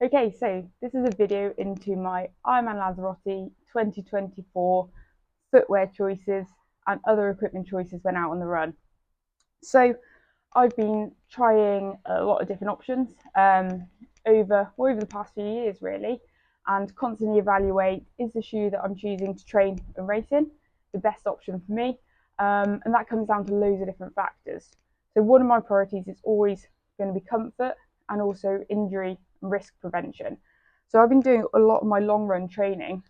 Okay, so this is a video into my Ironman Lanzarote 2024 footwear choices and other equipment choices when out on the run. So I've been trying a lot of different options over the past few years really, and constantly evaluate, is the shoe that I'm choosing to train and race in the best option for me? And that comes down to loads of different factors. So one of my priorities is always going to be comfort and also injury and risk prevention. So I've been doing a lot of my long run training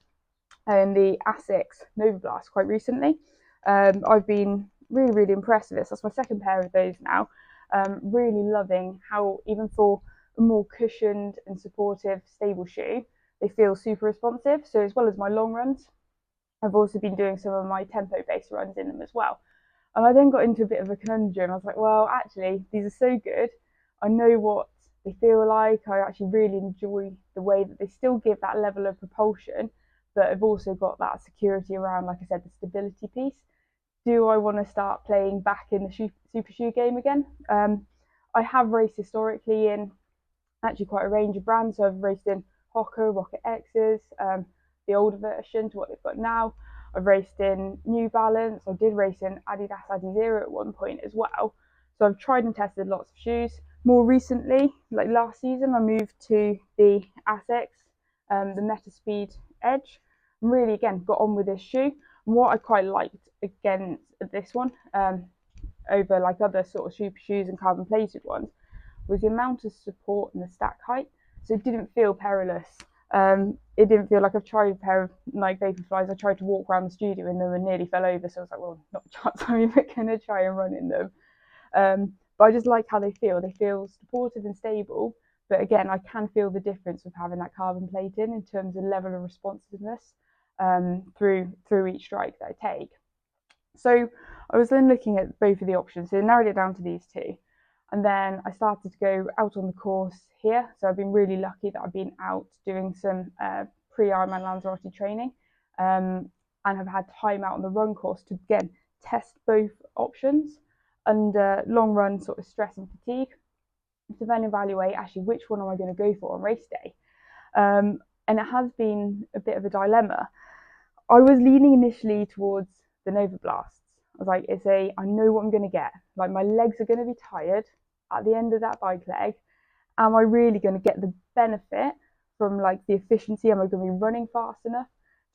in the Asics Nova Blast quite recently. I've been really impressed with this. That's my second pair of those now. Really loving how, even for a more cushioned and supportive, stable shoe, they feel super responsive. So as well as my long runs, I've also been doing some of my tempo-based runs in them as well. And I then got into a bit of a conundrum. I was like, well, actually, these are so good. I know what they feel like. I actually really enjoy the way that they still give that level of propulsion, but I've also got that security around, like I said, the stability piece. Do I want to start playing back in the super shoe game again? I have raced historically in actually quite a range of brands. So I've raced in Hoka, Rocket X's, the older version to what they've got now. I've raced in New Balance. I did race in Adidas Adizero at one point as well. So I've tried and tested lots of shoes. More recently, like last season, I moved to the Asics, the Metaspeed Edge. And really, again, got on with this shoe. And what I quite liked against this one, over like other sort of super shoes and carbon plated ones, was the amount of support and the stack height. So it didn't feel perilous. It didn't feel like I've tried a pair of Nike Vaporflies. I tried to walk around the studio in them and nearly fell over. So I was like, well, not a chance I'm even going to try and run in them. But I just like how they feel. They feel supportive and stable. But again, I can feel the difference of having that carbon plating in terms of level of responsiveness through each strike that I take. So I was then looking at both of the options. So I narrowed it down to these two. And then I started to go out on the course here. So I've been really lucky that I've been out doing some pre-Ironman Lanzarote training, and have had time out on the run course to, again, test both options under long run sort of stress and fatigue, to then evaluate actually which one am I going to go for on race day. And it has been a bit of a dilemma. I was leaning initially towards the Nova Blasts. I was like, I know what I'm going to get. Like, my legs are going to be tired at the end of that bike leg. Am I really going to get the benefit from like the efficiency? Am I going to be running fast enough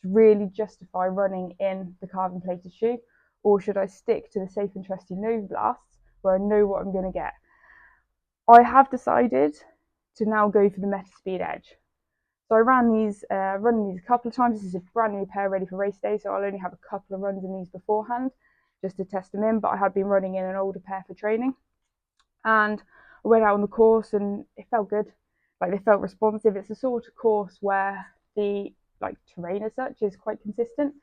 to really justify running in the carbon plated shoe? Or should I stick to the safe and trusty Nova Blasts where I know what I'm going to get? I have decided to now go for the Metaspeed Edge. So I ran these a couple of times. This is a brand new pair ready for race day, so I'll only have a couple of runs in these beforehand just to test them in, but I had been running in an older pair for training. And I went out on the course and it felt good. Like, they felt responsive. It's a sort of course where the like terrain as such is quite consistent.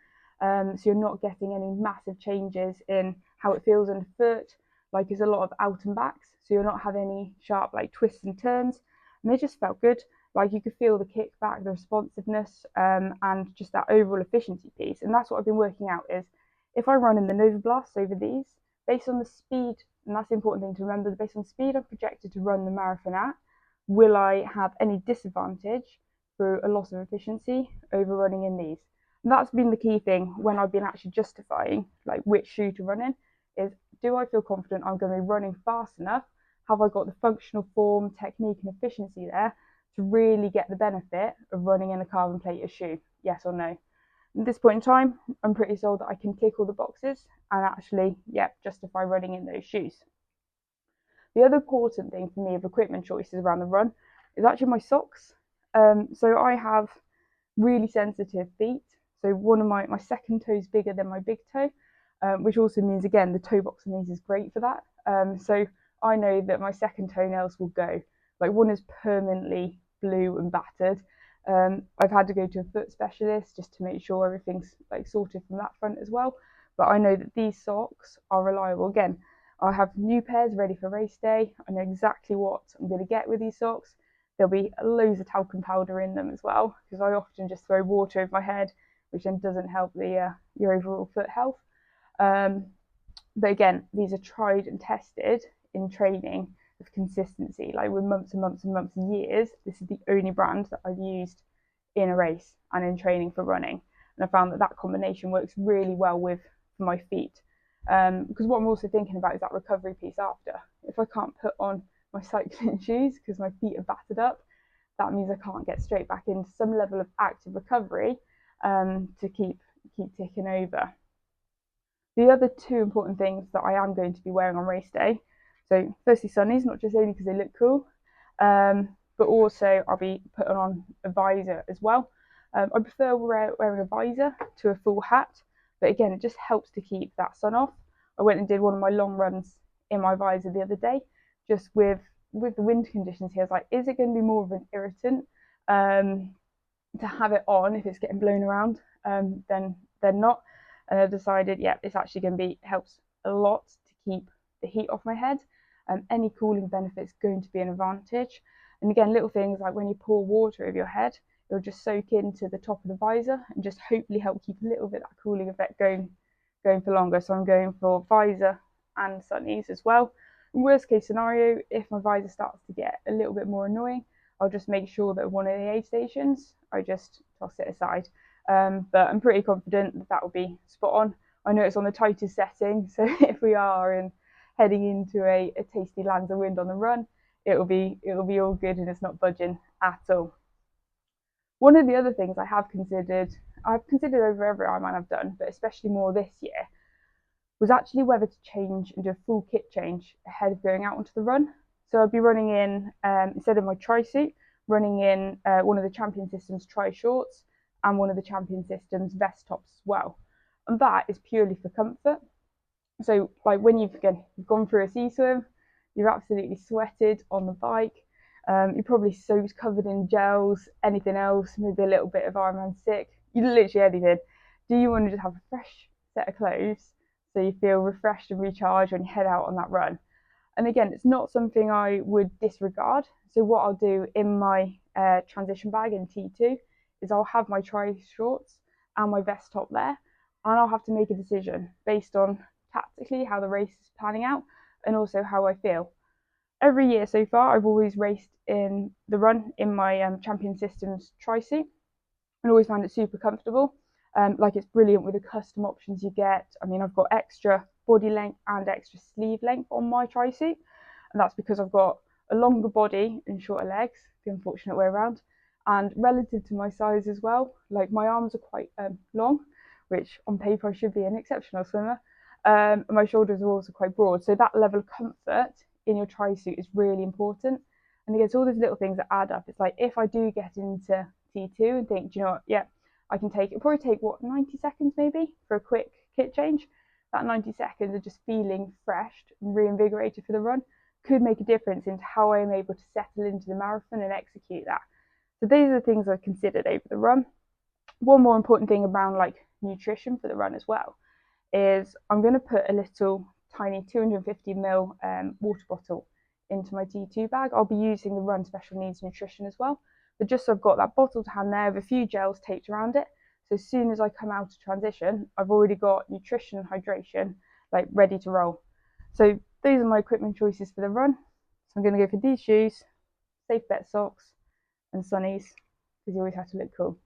So you're not getting any massive changes in how it feels underfoot. Like, there's a lot of out and backs, so you're not having any sharp like twists and turns. And they just felt good. Like, you could feel the kickback, the responsiveness, and just that overall efficiency piece. And that's what I've been working out is, if I run in the Nova Blasts over these, based on the speed, and that's the important thing to remember, based on the speed I'm projected to run the marathon at, will I have any disadvantage through a loss of efficiency over running in these? And that's been the key thing when I've been actually justifying like which shoe to run in, is, do I feel confident I'm going to be running fast enough? Have I got the functional form, technique and efficiency there to really get the benefit of running in a carbon plated shoe? Yes or no? At this point in time, I'm pretty sold that I can tick all the boxes and actually, justify running in those shoes. The other important thing for me of equipment choices around the run is actually my socks. So I have really sensitive feet. So one of my second toe is bigger than my big toe, which also means, again, the toe box in these is great for that. So I know that my second toenails will go. Like, one is permanently blue and battered. I've had to go to a foot specialist just to make sure everything's like sorted from that front as well. But I know that these socks are reliable. Again, I have new pairs ready for race day. I know exactly what I'm going to get with these socks. There'll be loads of talcum powder in them as well, because I often just throw water over my head, which then doesn't help your overall foot health. But again, these are tried and tested in training of consistency. Like with months and months and months and years, this is the only brand that I've used in a race and in training for running. And I found that that combination works really well with for my feet. Because what I'm also thinking about is that recovery piece after. If I can't put on my cycling shoes because my feet are battered up, that means I can't get straight back into some level of active recovery to keep ticking over. The other two important things that I am going to be wearing on race day, so firstly sunnies, not just only because they look cool, but also I'll be putting on a visor as well. I prefer wearing a visor to a full hat, but again, it just helps to keep that sun off. I went and did one of my long runs in my visor the other day, just with the wind conditions here. I was like, is it going to be more of an irritant to have it on if it's getting blown around than not? And I decided, yeah, it's actually going to be helps a lot to keep the heat off my head. Any cooling benefits going to be an advantage. And again, little things like when you pour water over your head, it'll just soak into the top of the visor and just hopefully help keep a little bit of that cooling effect going for longer. So I'm going for visor and sunnies as well. In worst case scenario, if my visor starts to get a little bit more annoying, I'll just make sure that one of the aid stations, I just toss it aside. But I'm pretty confident that that will be spot on. I know it's on the tightest setting, so if we are heading into a tasty Lanza wind on the run, it'll be all good and it's not budging at all. One of the other things I've considered over every Ironman I've done, but especially more this year, was actually whether to change and do a full kit change ahead of going out onto the run. So I'd be running in, instead of my tri-suit, running in one of the Champion Systems tri-shorts and one of the Champion Systems vest tops as well. And that is purely for comfort. So like when you've gone through a sea swim, you're absolutely sweated on the bike, you're probably so covered in gels, anything else, maybe a little bit of Ironman sick, you literally anything. Do you want to just have a fresh set of clothes so you feel refreshed and recharged when you head out on that run? And again, it's not something I would disregard. So what I'll do in my transition bag in T2 is I'll have my tri-shorts and my vest top there, and I'll have to make a decision based on tactically how the race is planning out and also how I feel. Every year so far, I've always raced in the run in my Champion Systems tri-suit and always found it super comfortable. Like it's brilliant with the custom options you get. I mean, I've got extra body length and extra sleeve length on my tri-suit, and that's because I've got a longer body and shorter legs, the unfortunate way around, and relative to my size as well, like my arms are quite long, which on paper I should be an exceptional swimmer, and my shoulders are also quite broad, so that level of comfort in your tri-suit is really important. And again, it's all those little things that add up. It's like if I do get into T2 and think, do you know what, yeah, I can take, it'll probably take 90 seconds maybe for a quick kit change. That 90 seconds of just feeling fresh and reinvigorated for the run could make a difference into how I am able to settle into the marathon and execute that. So these are the things I've considered over the run. One more important thing around like nutrition for the run as well is I'm going to put a little tiny 250ml water bottle into my T2 bag. I'll be using the Run Special Needs Nutrition as well, but just so I've got that bottle to hand there with a few gels taped around it. So as soon as I come out of transition, I've already got nutrition and hydration like ready to roll. So those are my equipment choices for the run. So I'm going to go for these shoes, safe bet socks, and sunnies, because you always have to look cool.